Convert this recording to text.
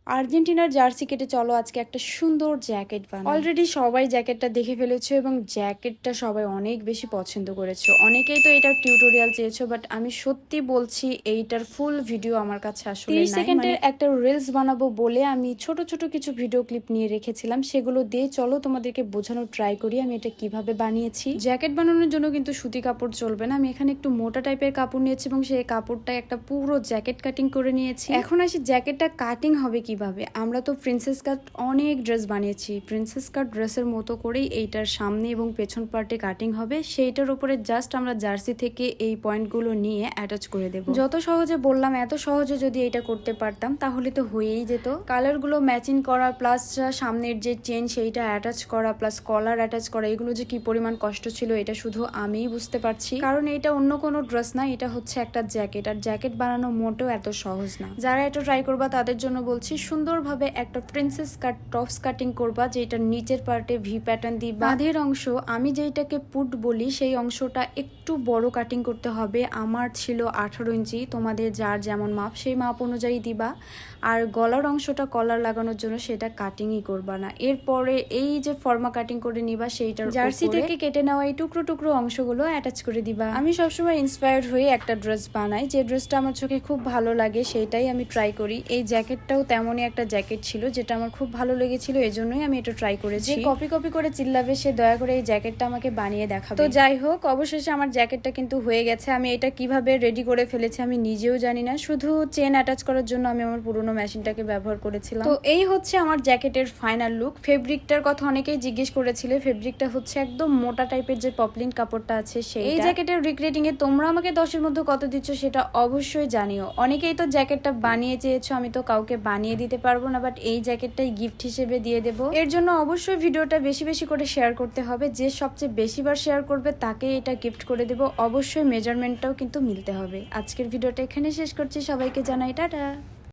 আর্জেন্টিনার জার্সি কেটে চলো আজকে একটা সুন্দর জ্যাকেট বানাই। অলরেডি সবাই জ্যাকেটটা দেখে ফেলেছো এবং জ্যাকেটটা সবাই অনেক বেশি পছন্দ করেছো। অনেকেই তো এটার টিউটোরিয়াল চেয়েছো, বাট আমি সত্যি বলছি এইটার ফুল ভিডিও আমার কাছে আসলে 30 সেকেন্ডের একটা রিলস বানাবো বলে আমি ছোট ছোট কিছু ভিডিও ক্লিপ নিয়ে রেখেছিলাম, সেগুলো দিয়ে চলো তোমাদেরকে বোঝানোর ট্রাই করি আমি এটা কিভাবে বানিয়েছি। জ্যাকেট বানানোর জন্য কিন্তু সুতি কাপড় চলবে না, আমি এখানে একটু মোটা টাইপের কাপড় নিয়েছি এবং সেই কাপড়টায় একটা পুরো জ্যাকেট কাটিং করে নিয়েছি। এখন আসি জ্যাকেটটা কাটিং হবে কিভাবে। আমরা তো প্রিন্সেস কাট অনেক ড্রেস বানিয়েছি, প্রিন্সেস কাট ড্রেসের মতো করেই এইটার সামনে এবং পেছন পার্টে কাটিং হবে, সেইটার উপরে জাস্ট আমরা জার্সি থেকে এই পয়েন্টগুলো নিয়ে অ্যাটাচ করে দেব। যত সহজে বললাম, এত সহজে যদি এটা করতে পারতাম তাহলে তো হয়েই যেত। কালারগুলো ম্যাচিং করা প্লাস সামনের যে চেন সেইটা অ্যাটাচ করা প্লাস কলার অ্যাটাচ করা, এগুলো যে কি পরিমাণ কষ্ট ছিল এটা শুধু আমিই বুঝতে পারছি, কারণ এটা অন্য কোনো ড্রেস না, এটা হচ্ছে একটা জ্যাকেট। আর জ্যাকেট বানানো মোটেও এত সহজ না। যারা এটা ট্রাই করবা তাদের জন্য বলছি, সুন্দরভাবে একটা প্রিন্সেস কাট টপস কাটিং করবা, যেটার নিচের পার্টে ভি প্যাটার্ন দিবা। বাঁধের অংশ, আমি যেটাকে পুট বলি, সেই অংশটা একটু বড় কাটিং করতে হবে। আমার ছিল 18 ইঞ্চি, তোমাদের যার যেমন মাপ সেই মাপ অনুযায়ী দিবা। আর গলার অংশটা কলার লাগানোর জন্য সেটা কাটিংই করবা না। এরপরে এই যে ফর্মা কাটিং করে নিবা, সেইটার জার্সি থেকে কেটে নেওয়া এই টুকরো টুকরো অংশগুলো অ্যাটাচ করে দিবা। আমি সবসময় ইন্সপায়ার্ড হয়ে একটা ড্রেস বানাই, যে ড্রেসটা আমার চোখে খুব ভালো লাগে সেইটাই আমি ট্রাই করি। এই জ্যাকেটটাও তেমনই একটা জ্যাকেট ছিল যেটা আমার খুব ভালো লেগেছিল, এজন্যই আমি এটা ট্রাই করেছি। যে কপি কপি করে চিল্লাবে সে দয়া করে এই জ্যাকেটটা আমাকে বানিয়ে দেখাবে। তো যাই হোক, অবশেষে আমার জ্যাকেটটা কিন্তু হয়ে গেছে। আমি এটা কিভাবে রেডি করে ফেলেছি আমি নিজেও জানি না, শুধু চেন অ্যাটাচ করার জন্য আমি আমার পুরোনো মেশিনটাকে ব্যবহার করেছিলাম। তো এই হচ্ছে আমার জ্যাকেটের ফাইনাল লুক। ফেব্রিকটার কথা অনেকেই জিজ্ঞেস করেছিল, ফেব্রিকটা হচ্ছে একদম মোটা টাইপের যে পপলিন কাপড়টা আছে সেই। এই জ্যাকেটের রিক্রেটিং এ তোমরা আমাকে 10-এর মধ্যে কত দিচ্ছ সেটা অবশ্যই জানিও। অনেকেই তো জ্যাকেটটা বানিয়ে চেয়েছো, আমি তো কাউকে বানিয়ে দিতে পারবো না, বাট এই জ্যাকেটটাই গিফট হিসেবে দিয়ে দেবো। এর জন্য অবশ্যই ভিডিওটা বেশি বেশি করে শেয়ার করতে হবে, যে সবচেয়ে বেশিবার শেয়ার করবে তাকে এটা গিফট করে দেবো। অবশ্যই মেজারমেন্টটাও কিন্তু মিলতে হবে। আজকের ভিডিওটা এখানে শেষ করছি, সবাইকে জানাই টাটা।